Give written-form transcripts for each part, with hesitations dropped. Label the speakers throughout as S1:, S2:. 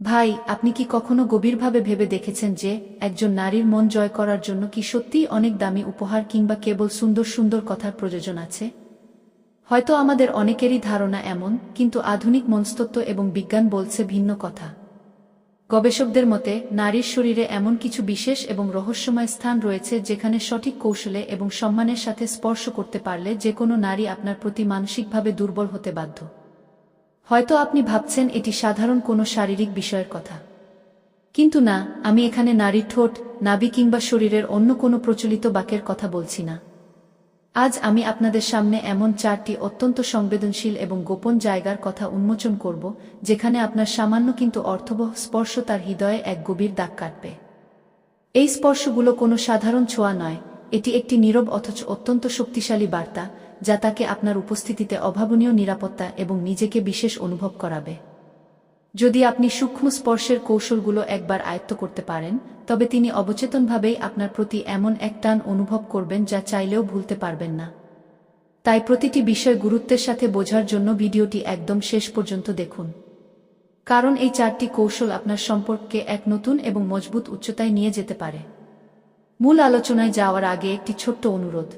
S1: ভাই, আপনি কি কখনো গভীরভাবে ভেবে দেখেছেন যে একজন নারীর মন জয় করার জন্য কি সত্যিই অনেক দামি উপহার কিংবা কেবল সুন্দর সুন্দর কথার প্রয়োজন আছে? হয়তো আমাদের অনেকেরই ধারণা এমন, কিন্তু আধুনিক মনস্তত্ত্ব এবং বিজ্ঞান বলছে ভিন্ন কথা। গবেষকদের মতে নারীর শরীরে এমন কিছু বিশেষ এবং রহস্যময় স্থান রয়েছে যেখানে সঠিক কৌশলে এবং সম্মানের সাথে স্পর্শ করতে পারলে যে কোনো নারী আপনার প্রতি মানসিকভাবে দুর্বল হতে বাধ্য। হয়তো আপনি ভাবছেন এটি সাধারণ কোনো শারীরিক বিষয়ের কথা, কিন্তু না, আমি এখানে নারীর ঠোঁট, নাভি কিংবা শরীরের অন্য কোনো প্রচলিত বাক্যের কথা বলছি না। আজ আমি আপনাদের সামনে এমন 4টি অত্যন্ত সংবেদনশীল এবং গোপন জায়গার কথা উন্মোচন করব, যেখানে আপনার সামান্য কিন্তু অর্থবহ স্পর্শ তার হৃদয়ে এক গভীর দাগ কাটবে। এই স্পর্শগুলো কোনো সাধারণ ছোঁয়া নয়, এটি একটি নীরব অথচ অত্যন্ত শক্তিশালী বার্তা, যা তাকে আপনার উপস্থিতিতে অভাবনীয় নিরাপত্তা এবং নিজেকে বিশেষ অনুভব করাবে। যদি আপনি সূক্ষ্ম স্পর্শের কৌশলগুলো একবার আয়ত্ত করতে পারেন, তবে তিনি অবচেতনভাবেই আপনার প্রতি এমন এক টান অনুভব করবেন যা চাইলেও ভুলতে পারবেন না। তাই প্রতিটি বিষয় গুরুত্বের সাথে বোঝার জন্য ভিডিওটি একদম শেষ পর্যন্ত দেখুন, কারণ এই 4টি কৌশল আপনার সম্পর্ককে এক নতুন এবং মজবুত উচ্চতায় নিয়ে যেতে পারে। মূল আলোচনায় যাওয়ার আগে একটি ছোট্ট অনুরোধ।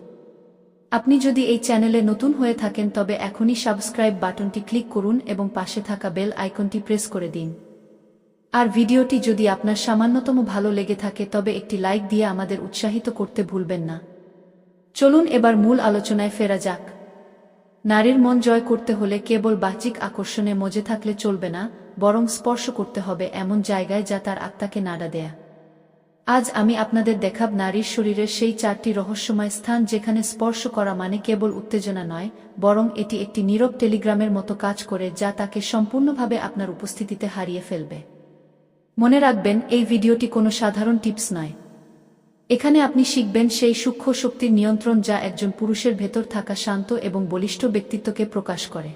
S1: আপনি যদি এই চ্যানেলে নতুন হয়ে থাকেন তবে এখনই সাবস্ক্রাইব বাটনটি ক্লিক করুন এবং পাশে থাকা বেল আইকনটি প্রেস করে দিন। আর ভিডিওটি যদি আপনার সামান্যতম ভালো লেগে থাকে তবে একটি লাইক দিয়ে আমাদের উৎসাহিত করতে ভুলবেন না। চলুন এবার মূল আলোচনায় ফেরা যাক। নারীর মন জয় করতে হলে কেবল বাহ্যিক আকর্ষণে মজে থাকলে চলবে না, বরং স্পর্শ করতে হবে এমন জায়গায় যা তার আত্মাকে নাড়া দেয়। আজ আমি আপনাদের দেখাব নারীর শরীরের সেই 4টি রহস্যময় স্থান যেখানে স্পর্শ করা মানে কেবল উত্তেজনা নয়, বরং এটি একটি নীরব টেলিগ্রামের মতো কাজ করে যা তাকে সম্পূর্ণভাবে আপনার উপস্থিতিতে হারিয়ে ফেলবে। মনে রাখবেন, এই ভিডিওটি কোনো সাধারণ টিপস নয়। এখানে আপনি শিখবেন সেই সূক্ষ্ম শক্তির নিয়ন্ত্রণ যা একজন পুরুষের ভেতর থাকা শান্ত এবং বলিষ্ঠ ব্যক্তিত্বকে প্রকাশ করে।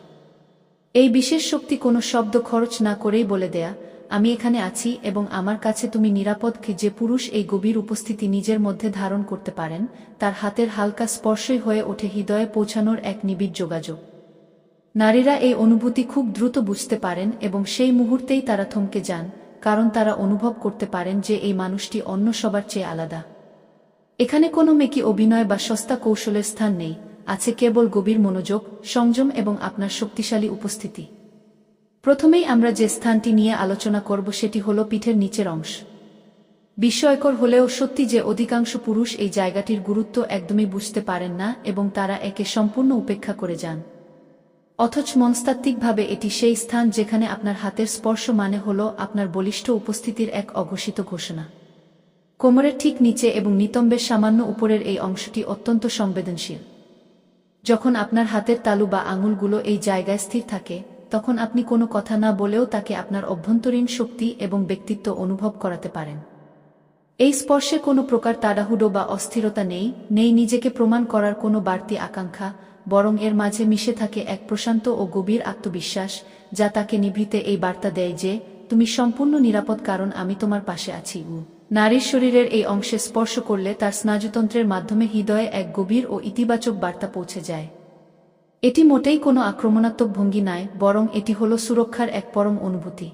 S1: এই বিশেষ শক্তি কোনো শব্দ খরচ না করেই বলে দেয়া, আমি এখানে আছি এবং আমার কাছে তুমি নিরাপদ। যে পুরুষ এই গভীর উপস্থিতি নিজের মধ্যে ধারণ করতে পারেন, তার হাতের হালকা স্পর্শই হয়ে ওঠে হৃদয়ে পৌঁছানোর এক নিবিড় যোগাযোগ। নারীরা এই অনুভূতি খুব দ্রুত বুঝতে পারেন এবং সেই মুহূর্তেই তারা থমকে যান, কারণ তারা অনুভব করতে পারেন যে এই মানুষটি অন্য সবার চেয়ে আলাদা। এখানে কোনো মেকি অভিনয় বা সস্তা কৌশলের স্থান নেই, আছে কেবল গভীর মনোযোগ, সংযম এবং আপনার শক্তিশালী উপস্থিতি। প্রথমেই আমরা যে স্থানটি নিয়ে আলোচনা করব সেটি হলো পিঠের নিচের অংশ। বিস্ময়কর হলেও সত্যি যে অধিকাংশ পুরুষ এই জায়গাটির গুরুত্ব একদমই বুঝতে পারেন না এবং তারা একে সম্পূর্ণ উপেক্ষা করে যান। অথচ মনস্তাত্ত্বিকভাবে এটি সেই স্থান যেখানে আপনার হাতের স্পর্শ মানে হলো আপনার বলিষ্ঠ উপস্থিতির এক অঘোষিত ঘোষণা। কোমরের ঠিক নিচে এবং নিতম্বের সামান্য উপরের এই অংশটি অত্যন্ত সংবেদনশীল। যখন আপনার হাতের তালু বা আঙুলগুলো এই জায়গায় স্থির থাকে, তখন আপনি কোনো কথা না বলেও তাকে আপনার অভ্যন্তরীণ শক্তি এবং ব্যক্তিত্ব অনুভব করাতে পারেন। এই স্পর্শে কোনো প্রকার তাড়াহুড়ো বা অস্থিরতা নেই নিজেকে প্রমাণ করার কোনো বাড়তি আকাঙ্ক্ষা, বরং এর মাঝে মিশে থাকে এক প্রশান্ত ও গভীর আত্মবিশ্বাস, যা তাকে নিভৃতে এই বার্তা দেয় যে তুমি সম্পূর্ণ নিরাপদ, কারণ আমি তোমার পাশে আছি। নারীর শরীরের এই অংশে স্পর্শ করলে তার স্নায়ুতন্ত্রের মাধ্যমে হৃদয়ে এক গভীর ও ইতিবাচক বার্তা পৌঁছে যায়। এটি মোটেই কোনো আক্রমণাত্মক ভঙ্গি নয়, বরং এটি হলো সুরক্ষার এক পরম অনুভূতি।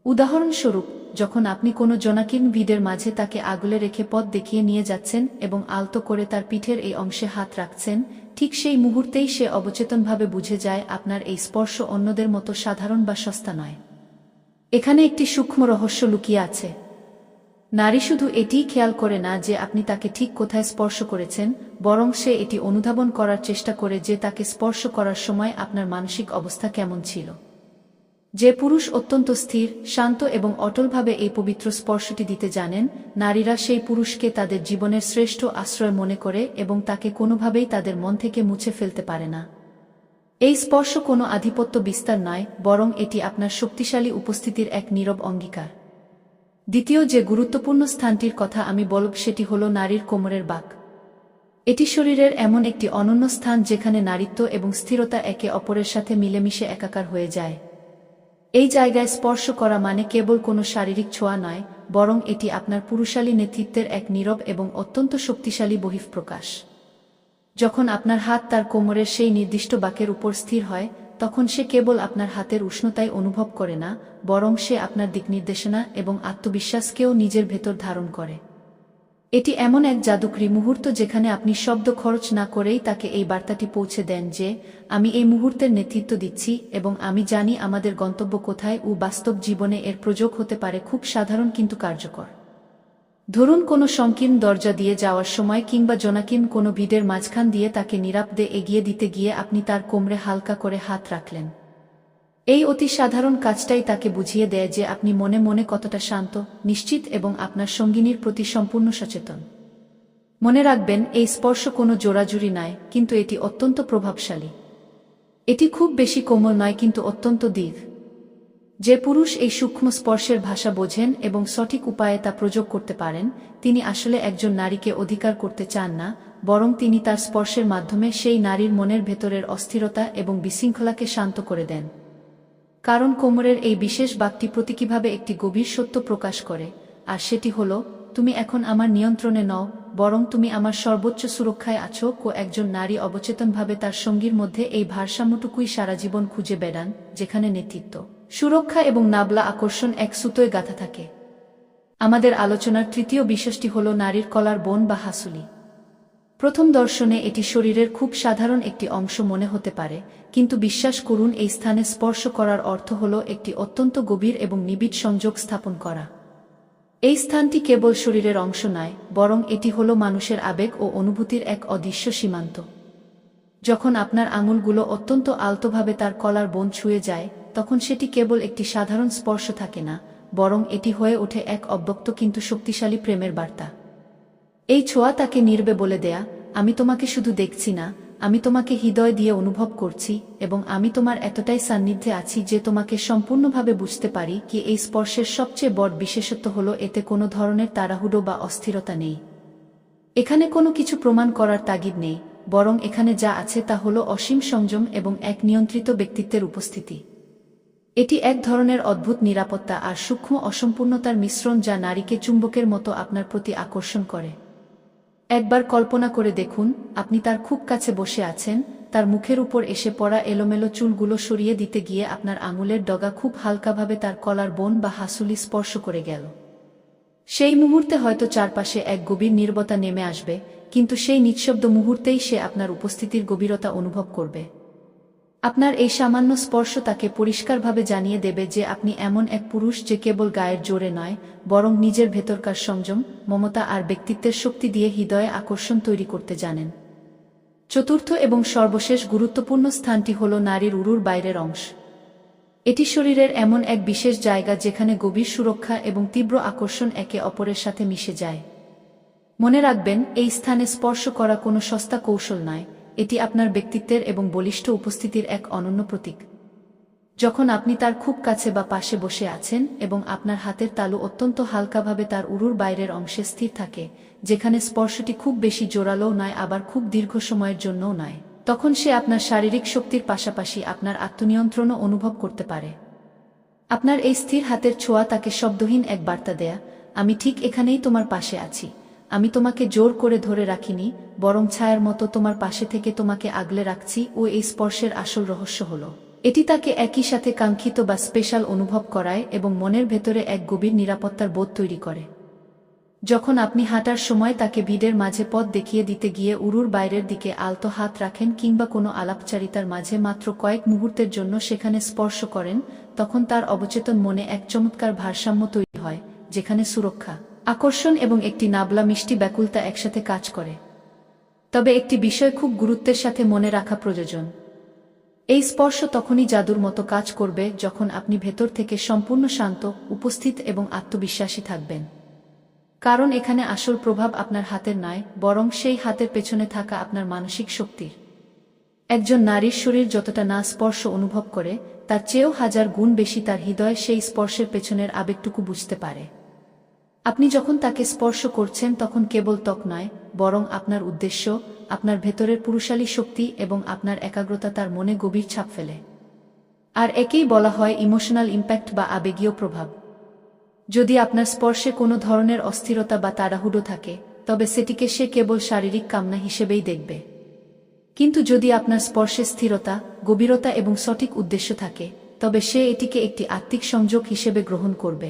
S1: উদাহরণস্বরূপ, যখন আপনি কোনো জনাকীর্ণ ভিড়ের মাঝে তাকে আগলে রেখে পথ দেখিয়ে নিয়ে যাচ্ছেন এবং আলতো করে তার পিঠের এই অংশে হাত রাখছেন, ঠিক সেই মুহূর্তেই সে অবচেতনভাবে বুঝে যায় আপনার এই স্পর্শ অন্যদের মতো সাধারণ বা সস্তা নয়। এখানে একটি সূক্ষ্ম রহস্য লুকিয়ে আছে। নারী শুধু এটিই খেয়াল করে না যে আপনি তাকে ঠিক কোথায় স্পর্শ করেছেন, বরং সে এটি অনুধাবন করার চেষ্টা করে যে তাকে স্পর্শ করার সময় আপনার মানসিক অবস্থা কেমন ছিল। যে পুরুষ অত্যন্ত স্থির, শান্ত এবং অটলভাবে এই পবিত্র স্পর্শটি দিতে জানেন, নারীরা সেই পুরুষকে তাদের জীবনের শ্রেষ্ঠ আশ্রয় মনে করে এবং তাকে কোনোভাবেই তাদের মন থেকে মুছে ফেলতে পারে না। এই স্পর্শ কোনো আধিপত্য বিস্তার নয়, বরং এটি আপনার শক্তিশালী উপস্থিতির এক নীরব অঙ্গীকার। দ্বিতীয় যে গুরুত্বপূর্ণ স্থানটির কথা আমি বলব সেটি হল নারীর কোমরের বাঁক। এটি শরীরের এমন একটি অনন্য স্থান যেখানে নারীত্ব এবং স্থিরতা একে অপরের সাথে মিলেমিশে একাকার হয়ে যায়। এই জায়গায় স্পর্শ করা মানে কেবল কোনো শারীরিক ছোঁয়া নয়, বরং এটি আপনার পুরুষালী নেতৃত্বের এক নীরব এবং অত্যন্ত শক্তিশালী বহিঃপ্রকাশ। যখন আপনার হাত তার কোমরের সেই নির্দিষ্ট বাঁকের উপর স্থির হয়, তখন সে কেবল আপনার হাতের উষ্ণতাই অনুভব করে না, বরং সে আপনার দিকনির্দেশনা এবং আত্মবিশ্বাসকেও নিজের ভেতর ধারণ করে। এটি এমন এক জাদুকরী মুহূর্ত যেখানে আপনি শব্দ খরচ না করেই তাকে এই বার্তাটি পৌঁছে দেন যে, আমি এই মুহূর্তের নেতৃত্ব দিচ্ছি এবং আমি জানি আমাদের গন্তব্য কোথায়। ও বাস্তব জীবনে এর প্রয়োগ হতে পারে খুব সাধারণ কিন্তু কার্যকর। ধরুন কোনো সংকীর্ণ দরজা দিয়ে যাওয়ার সময় কিংবা জনাকীর্ণ কোনো ভিড়ের মাঝখান দিয়ে তাকে নিরাপদে এগিয়ে দিতে গিয়ে আপনি তার কোমরে হালকা করে হাত রাখলেন। এই অতি সাধারণ কাজটাই তাকে বুঝিয়ে দেয় যে আপনি মনে মনে কতটা শান্ত, নিশ্চিত এবং আপনার সঙ্গিনীর প্রতি সম্পূর্ণ সচেতন। মনে রাখবেন, এই স্পর্শ কোনো জোড়াজুড়ি নয়, কিন্তু এটি অত্যন্ত প্রভাবশালী। এটি খুব বেশি কোমল নয়, কিন্তু অত্যন্ত দৃঢ়। যে পুরুষ এই সূক্ষ্ম স্পর্শের ভাষা বোঝেন এবং সঠিক উপায়ে তা প্রয়োগ করতে পারেন, তিনি আসলে একজন নারীকে অধিকার করতে চান না, বরং তিনি তার স্পর্শের মাধ্যমে সেই নারীর মনের ভেতরের অস্থিরতা এবং বিশৃঙ্খলাকে শান্ত করে দেন। কারণ কোমরের এই বিশেষ বাক্যটি প্রতীকীভাবে একটি গভীর সত্য প্রকাশ করে, আর সেটি হল, তুমি এখন আমার নিয়ন্ত্রণে নও, বরং তুমি আমার সর্বোচ্চ সুরক্ষায় আছো। একজন নারী অবচেতনভাবে তার সঙ্গীর মধ্যে এই ভারসাম্যটুকুই সারা জীবন খুঁজে বেড়ান, যেখানে নেতৃত্ব, সুরক্ষা এবং নাবলা আকর্ষণ এক সুতোয় গাঁথা থাকে। আমাদের আলোচনার তৃতীয় বিষয়টি হল নারীর কলার বোন বা হাসুলি। প্রথম দর্শনে এটি শরীরের খুব সাধারণ একটি অংশ মনে হতে পারে, কিন্তু বিশ্বাস করুন, এই স্থানে স্পর্শ করার অর্থ হল একটি অত্যন্ত গভীর এবং নিবিড় সংযোগ স্থাপন করা। এই স্থানটি কেবল শরীরের অংশ নয়, বরং এটি হল মানুষের আবেগ ও অনুভূতির এক অদৃশ্য সীমান্ত। যখন আপনার আঙুলগুলো অত্যন্ত আলতোভাবে তার কলার বোন ছুঁয়ে যায়, তখন সেটি কেবল একটি সাধারণ স্পর্শ থাকে না, বরং এটি হয়ে ওঠে এক অব্যক্ত কিন্তু শক্তিশালী প্রেমের বার্তা। এই ছোঁয়া তাকে নির্বে বলে দেয়া, আমি তোমাকে শুধু দেখছি না, আমি তোমাকে হৃদয় দিয়ে অনুভব করছি, এবং আমি তোমার এতটাই সান্নিধ্যে আছি যে তোমাকে সম্পূর্ণভাবে বুঝতে পারি। কি এই স্পর্শের সবচেয়ে বড় বিশেষত্ব হল এতে কোনো ধরনের তাড়াহুড়ো বা অস্থিরতা নেই। এখানে কোনো কিছু প্রমাণ করার তাগিদ নেই, বরং এখানে যা আছে তা হল অসীম সংযম এবং এক নিয়ন্ত্রিত ব্যক্তিত্বের উপস্থিতি। এটি এক ধরনের অদ্ভুত নিরাপত্তা আর সূক্ষ্ম অসম্পূর্ণতার মিশ্রণ যা নারীকে চুম্বকের মতো আপনার প্রতি আকর্ষণ করে। একবার কল্পনা করে দেখুন, আপনি তার খুব কাছে বসে আছেন, তার মুখের উপর এসে পড়া এলোমেলো চুলগুলো সরিয়ে দিতে গিয়ে আপনার আঙুলের ডগা খুব হালকাভাবে তার কলার বোন বা হাসুলি স্পর্শ করে গেল। সেই মুহূর্তে হয়তো চারপাশে এক গভীর নীরবতা নেমে আসবে, কিন্তু সেই নিঃশব্দ মুহূর্তেই সে আপনার উপস্থিতির গভীরতা অনুভব করবে। আপনার এই সামান্য স্পর্শ তাকে পরিষ্কারভাবে জানিয়ে দেবে যে আপনি এমন এক পুরুষ যে কেবল গায়ের জোরে নয়, বরং নিজের ভেতরকার সংযম, মমতা আর ব্যক্তিত্বের শক্তি দিয়ে হৃদয়ে আকর্ষণ তৈরি করতে জানেন। চতুর্থ এবং সর্বশেষ গুরুত্বপূর্ণ স্থানটি হল নারীর উরুর বাইরের অংশ। এটি শরীরের এমন এক বিশেষ জায়গা যেখানে গভীর সুরক্ষা এবং তীব্র আকর্ষণ একে অপরের সাথে মিশে যায়। মনে রাখবেন, এই স্থানে স্পর্শ করা কোনো সস্তা কৌশল নয়, এটি আপনার ব্যক্তিত্বের এবং বলিষ্ঠ উপস্থিতির এক অনন্য প্রতীক। যখন আপনি তার খুব কাছে বা পাশে বসে আছেন এবং আপনার হাতের তালু অত্যন্ত হালকাভাবে তার উরুর বাইরের অংশে স্থির থাকে, যেখানে স্পর্শটি খুব বেশি জোরালোও নয় আবার খুব দীর্ঘ সময়ের জন্যও নয়, তখন সে আপনার শারীরিক শক্তির পাশাপাশি আপনার আত্মনিয়ন্ত্রণও অনুভব করতে পারে। আপনার এই স্থির হাতের ছোঁয়া তাকে শব্দহীন এক বার্তা দেয়া, আমি ঠিক এখানেই তোমার পাশে আছি, আমি তোমাকে জোর করে ধরে রাখিনি, বরং ছায়ার মতো তোমার পাশে থেকে তোমাকে আগলে রাখছি। ও এই স্পর্শের আসল রহস্য হল, এটি তাকে একই সাথে কাঙ্ক্ষিত বা স্পেশাল অনুভব করায় এবং মনের ভেতরে এক গভীর নিরাপত্তার বোধ তৈরি করে। যখন আপনি হাঁটার সময় তাকে ভিড়ের মাঝে পথ দেখিয়ে দিতে গিয়ে উরুর বাইরের দিকে আলতো হাত রাখেন কিংবা কোনো আলাপচারিতার মাঝে মাত্র কয়েক মুহূর্তের জন্য সেখানে স্পর্শ করেন, তখন তার অবচেতন মনে এক চমৎকার ভারসাম্য তৈরি হয়, যেখানে সুরক্ষা, আকর্ষণ এবং একটি নাবলা মিষ্টি ব্যাকুলতা একসাথে কাজ করে। তবে একটি বিষয় খুব গুরুত্বের সাথে মনে রাখা প্রয়োজন। এই স্পর্শ তখনই জাদুর মতো কাজ করবে যখন আপনি ভেতর থেকে সম্পূর্ণ শান্ত, উপস্থিত এবং আত্মবিশ্বাসী থাকবেন। কারণ এখানে আসল প্রভাব আপনার হাতের নয়, বরং সেই হাতের পেছনে থাকা আপনার মানসিক শক্তির। একজন নারীর শরীর যতটা না স্পর্শ অনুভব করে, তার চেয়েও হাজার গুণ বেশি তার হৃদয় সেই স্পর্শের পেছনের আবেগটুকু বুঝতে পারে। আপনি যখন তাকে স্পর্শ করছেন তখন কেবল ত্বক নয়, বরং আপনার উদ্দেশ্য, আপনার ভেতরের পুরুষালী শক্তি এবং আপনার একাগ্রতা তার মনে গভীর ছাপ ফেলে। আর একেই বলা হয় ইমোশনাল ইম্প্যাক্ট বা আবেগীয় প্রভাব। যদি আপনার স্পর্শে কোনো ধরনের অস্থিরতা বা তাড়াহুড়ো থাকে, তবে সেটিকে সে কেবল শারীরিক কামনা হিসেবেই দেখবে। কিন্তু যদি আপনার স্পর্শে স্থিরতা, গভীরতা এবং সঠিক উদ্দেশ্য থাকে, তবে সে এটিকে একটি আত্মিক সংযোগ হিসেবে গ্রহণ করবে।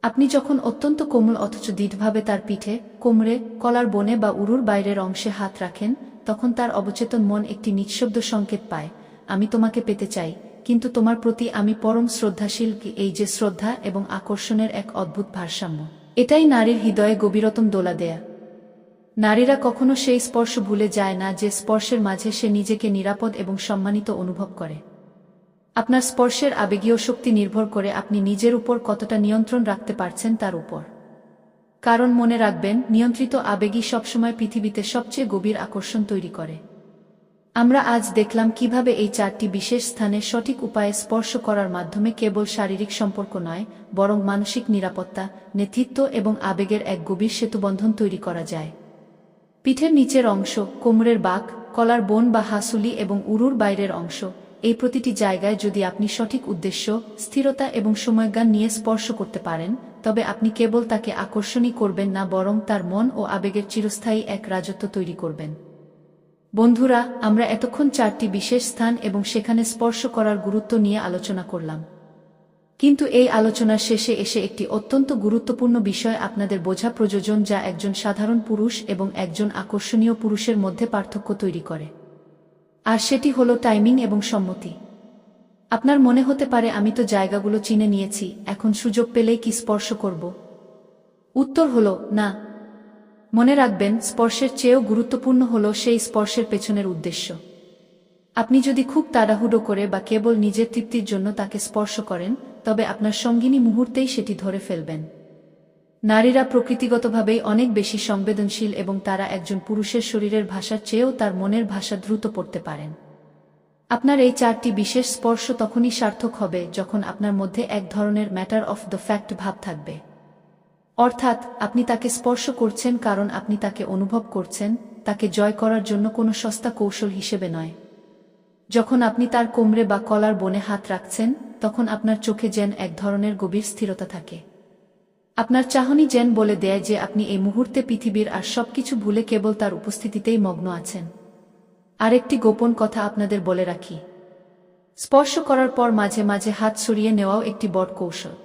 S1: আপনি যখন অত্যন্ত কোমল অথচ দৃঢ়ভাবে তার পিঠে, কোমরে, কলার বনে বা উরুর বাইরের অংশে হাত রাখেন, তখন তার অবচেতন মন একটি নিঃশব্দ সংকেত পায়, আমি তোমাকে পেতে চাই, কিন্তু তোমার প্রতি আমি পরম শ্রদ্ধাশীল। এই যে শ্রদ্ধা এবং আকর্ষণের এক অদ্ভুত ভারসাম্য, এটাই নারীর হৃদয়ে গভীরতম দোলা দেয়া। নারীরা কখনো সেই স্পর্শ ভুলে যায় না যে স্পর্শের মাঝে সে নিজেকে নিরাপদ এবং সম্মানিত অনুভব করে। আপনার স্পর্শের আবেগীয় শক্তি নির্ভর করে আপনি নিজের উপর কতটা নিয়ন্ত্রণ রাখতে পারছেন তার উপর। কারণ মনে রাখবেন, নিয়ন্ত্রিত আবেগই সবসময় পৃথিবীতে সবচেয়ে গভীর আকর্ষণ তৈরি করে। আমরা আজ দেখলাম কিভাবে এই 4টি বিশেষ স্থানে সঠিক উপায়ে স্পর্শ করার মাধ্যমে কেবল শারীরিক সম্পর্ক নয়, বরং মানসিক নিরাপত্তা, নেতৃত্ব এবং আবেগের এক গভীর সেতুবন্ধন তৈরি করা যায়। পিঠের নিচের অংশ, কোমরের বাঁক, কলার বোন বা হাসুলি এবং উরুর বাইরের অংশ, এই প্রতিটি জায়গায় যদি আপনি সঠিক উদ্দেশ্য, স্থিরতা এবং সময়জ্ঞান নিয়ে স্পর্শ করতে পারেন, তবে আপনি কেবল তাকে আকর্ষণই করবেন না, বরং তার মন ও আবেগের চিরস্থায়ী এক রাজত্ব তৈরি করবেন। বন্ধুরা, আমরা এতক্ষণ 4টি বিশেষ স্থান এবং সেখানে স্পর্শ করার গুরুত্ব নিয়ে আলোচনা করলাম। কিন্তু এই আলোচনার শেষে এসে একটি অত্যন্ত গুরুত্বপূর্ণ বিষয় আপনাদের বোঝা প্রয়োজন, যা একজন সাধারণ পুরুষ এবং একজন আকর্ষণীয় পুরুষের মধ্যে পার্থক্য তৈরি করে। আর সেটি হলো টাইমিং এবং সম্মতি। আপনার মনে হতে পারে, আমি তো জায়গাগুলো চিনে নিয়েছি, এখন সুযোগ পেলেই কি স্পর্শ করব? উত্তর হলো না। মনে রাখবেন, স্পর্শের চেয়েও গুরুত্বপূর্ণ হলো সেই স্পর্শের পেছনের উদ্দেশ্য। আপনি যদি খুব তাড়াহুড়ো করে বা কেবল নিজের তৃপ্তির জন্য তাকে স্পর্শ করেন, তবে আপনার সঙ্গিনী মুহূর্তেই সেটি ধরে ফেলবেন। নারীরা প্রকৃতিগতভাবেই অনেক বেশি সংবেদনশীল এবং তারা একজন পুরুষের শরীরের ভাষার চেয়েও তার মনের ভাষা দ্রুত পড়তে পারেন। আপনার এই 4টি বিশেষ স্পর্শ তখনই সার্থক হবে যখন আপনার মধ্যে এক ধরনের ম্যাটার অফ দ্য ফ্যাক্ট ভাব থাকবে। অর্থাৎ, আপনি তাকে স্পর্শ করছেন কারণ আপনি তাকে অনুভব করছেন, তাকে জয় করার জন্য কোনো সস্তা কৌশল হিসেবে নয়। যখন আপনি তার কোমরে বা কলার বনে হাত রাখছেন, তখন আপনার চোখে যেন এক ধরনের গভীর স্থিরতা থাকে। আপনার চাহনি যেন বলে দেয় যে আপনি এই মুহূর্তে পৃথিবীর আর সবকিছু ভুলে কেবল তার উপস্থিতিতেই মগ্ন আছেন। আরেকটি গোপন কথা আপনাদের বলে রাখি, স্পর্শ করার পর মাঝে মাঝে হাত সরিয়ে নেওয়াও একটি বড় কৌশল।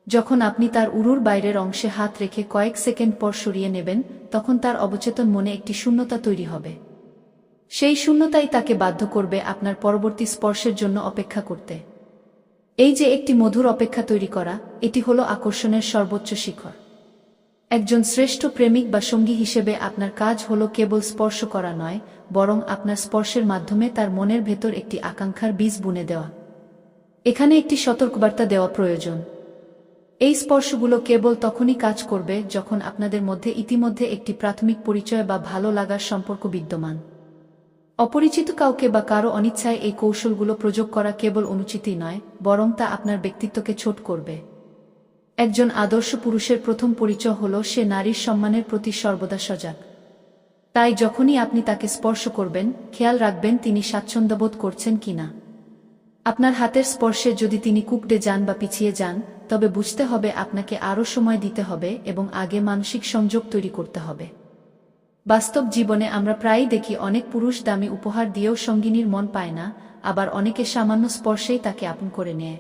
S1: যখন আপনি তার উরুর বাইরের অংশে হাত রেখে কয়েক সেকেন্ড পর সরিয়ে নেবেন, তখন তার অবচেতন মনে একটি শূন্যতা তৈরি হবে। সেই শূন্যতাই তাকে বাধ্য করবে আপনার পরবর্তী স্পর্শের জন্য অপেক্ষা করতে। এই যে একটি মধুর অপেক্ষা তৈরি করা, এটি হলো আকর্ষণের সর্বোচ্চ শিখর। একজন শ্রেষ্ঠ প্রেমিক বা সঙ্গী হিসেবে আপনার কাজ হলো কেবল স্পর্শ করা নয়, বরং আপনার স্পর্শের মাধ্যমে তার মনের ভেতর একটি আকাঙ্ক্ষার বীজ বুনে দেওয়া। এখানে একটি সতর্কবার্তা দেওয়া প্রয়োজন। এই স্পর্শগুলো কেবল তখনই কাজ করবে যখন আপনাদের মধ্যে ইতিমধ্যে একটি প্রাথমিক পরিচয় বা ভালো লাগার সম্পর্ক বিদ্যমান। অপরিচিত কাউকে বা কারো অনিচ্ছায় এই কৌশলগুলো প্রয়োগ করা কেবল অনুচিতই নয়, বরং তা আপনার ব্যক্তিত্বকে ছোট করবে। একজন আদর্শ পুরুষের প্রথম পরিচয় হল সে নারীর সম্মানের প্রতি সর্বদা সজাগ। তাই যখনই আপনি তাকে স্পর্শ করবেন, খেয়াল রাখবেন তিনি স্বাচ্ছন্দ্যবোধ করছেন কিনা। আপনার হাতের স্পর্শে যদি তিনি কুঁকড়ে যান বা পিছিয়ে যান, তবে বুঝতে হবে আপনাকে আরও সময় দিতে হবে এবং আগে মানসিক সংযোগ তৈরি করতে হবে। বাস্তব জীবনে আমরা প্রায়ই দেখি অনেক পুরুষ দামি উপহার দিয়েও সঙ্গিনীর মন পায় না, আবার অনেকে সামান্য স্পর্শেই তাকে আপন করে নেয়।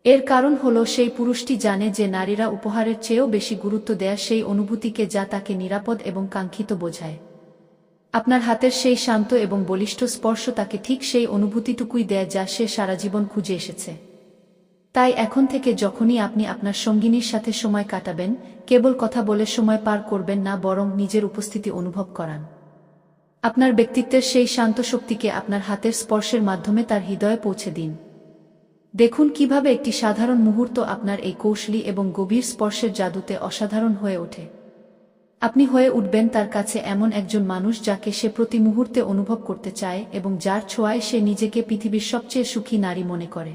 S1: এর কারণ হলো সেই পুরুষটি জানে যে নারীরা উপহারের চেয়েও বেশি গুরুত্ব দেয় সেই অনুভূতিকে যা তাকে নিরাপদ এবং কাঙ্ক্ষিত বোঝায়। আপনার হাতের সেই শান্ত এবং বলিষ্ঠ স্পর্শ তাকে ঠিক সেই অনুভূতিটুকুই দেয় যা সে সারা জীবন খুঁজে এসেছে। তাই এখন থেকে যখনই আপনি আপনার সঙ্গিনীর সাথে সময় কাটাবেন, কেবল কথা বলে সময় পার করবেন না, বরং নিজের উপস্থিতি অনুভব করান। আপনার ব্যক্তিত্বের সেই শান্ত শক্তিকে আপনার হাতের স্পর্শের মাধ্যমে তার হৃদয়ে পৌঁছে দিন। দেখুন কিভাবে একটি সাধারণ মুহূর্ত আপনার এই কৌশলী এবং গভীর স্পর্শের জাদুতে অসাধারণ হয়ে ওঠে। আপনি হয়ে উঠবেন তার কাছে এমন একজন মানুষ যাকে সে প্রতি মুহূর্তে অনুভব করতে চায় এবং যার ছোঁয়ায় সে নিজেকে পৃথিবীর সবচেয়ে সুখী নারী মনে করে।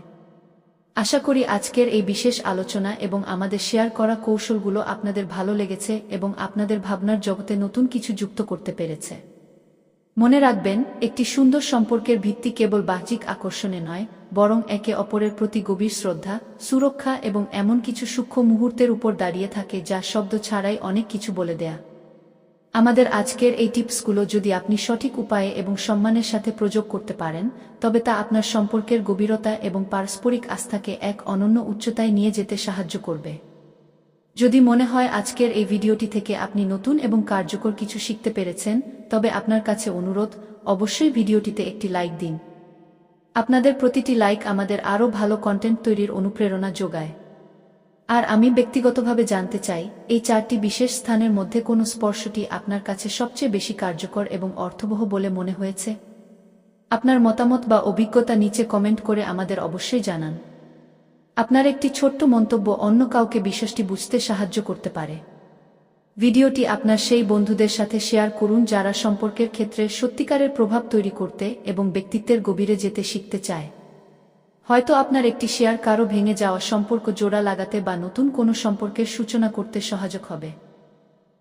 S1: আশা করি আজকের এই বিশেষ আলোচনা এবং আমাদের শেয়ার করা কৌশলগুলো আপনাদের ভালো লেগেছে এবং আপনাদের ভাবনার জগতে নতুন কিছু যুক্ত করতে পেরেছে। মনে রাখবেন, একটি সুন্দর সম্পর্কের ভিত্তি কেবল বাহ্যিক আকর্ষণে নয়, বরং একে অপরের প্রতি গভীর শ্রদ্ধা, সুরক্ষা এবং এমন কিছু সূক্ষ্ম মুহূর্তের উপর দাঁড়িয়ে থাকে যা শব্দ ছাড়াই অনেক কিছু বলে দেয়া। আমাদের আজকের এই টিপসগুলো যদি আপনি সঠিক উপায়ে এবং সম্মানের সাথে প্রয়োগ করতে পারেন, তবে তা আপনার সম্পর্কের গভীরতা এবং পারস্পরিক আস্থাকে এক অনন্য উচ্চতায় নিয়ে যেতে সাহায্য করবে। যদি মনে হয় আজকের এই ভিডিওটি থেকে আপনি নতুন এবং কার্যকর কিছু শিখতে পেরেছেন, তবে আপনার কাছে অনুরোধ, অবশ্যই ভিডিওটিতে একটি লাইক দিন। আপনাদের প্রতিটি লাইক আমাদের আরও ভালো কন্টেন্ট তৈরির অনুপ্রেরণা যোগায়। আর আমি ব্যক্তিগতভাবে জানতে চাই, এই 4টি বিশেষ স্থানের মধ্যে কোন স্পর্শটি আপনার কাছে সবচেয়ে বেশি কার্যকর এবং অর্থবহ বলে মনে হয়েছে। আপনার মতামত বা অভিজ্ঞতা নিচে কমেন্ট করে আমাদের অবশ্যই জানান। আপনার একটি ছোট্ট মন্তব্য অন্য কাউকে বিষয়টি বুঝতে সাহায্য করতে পারে। ভিডিওটি আপনার সেই বন্ধুদের সাথে শেয়ার করুন যারা সম্পর্কের ক্ষেত্রে সত্যিকারের প্রভাব তৈরি করতে এবং ব্যক্তিত্বের গভীরে যেতে শিখতে চায়। হয়তো আপনার একটি শেয়ার কারো ভেঙে যাওয়া সম্পর্ক জোড়া লাগাতে বা নতুন কোনো সম্পর্কের সূচনা করতে সহায়ক হবে।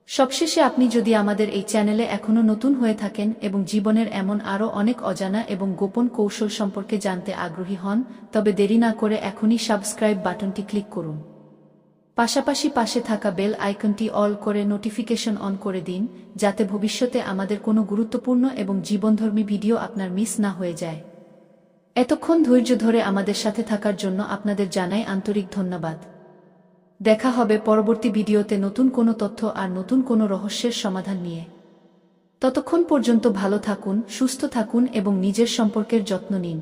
S1: সবশেষে, আপনি যদি আমাদের এই চ্যানেলে এখনও নতুন হয়ে থাকেন এবং জীবনের এমন আরও অনেক অজানা এবং গোপন কৌশল সম্পর্কে জানতে আগ্রহী হন, তবে দেরি না করে এখনই সাবস্ক্রাইব বাটনটি ক্লিক করুন। পাশাপাশি পাশে থাকা বেল আইকনটি অল করে নোটিফিকেশন অন করে দিন, যাতে ভবিষ্যতে আমাদের কোনো গুরুত্বপূর্ণ এবং জীবনধর্মী ভিডিও আপনার মিস না হয়ে যায়। এতক্ষণ ধৈর্য ধরে আমাদের সাথে থাকার জন্য আপনাদের জানাই আন্তরিক ধন্যবাদ। দেখা হবে পরবর্তী ভিডিওতে নতুন কোনো তথ্য আর নতুন কোনো রহস্যের সমাধান নিয়ে। ততক্ষণ পর্যন্ত ভালো থাকুন, সুস্থ থাকুন এবং নিজের সম্পর্কের যত্ন নিন।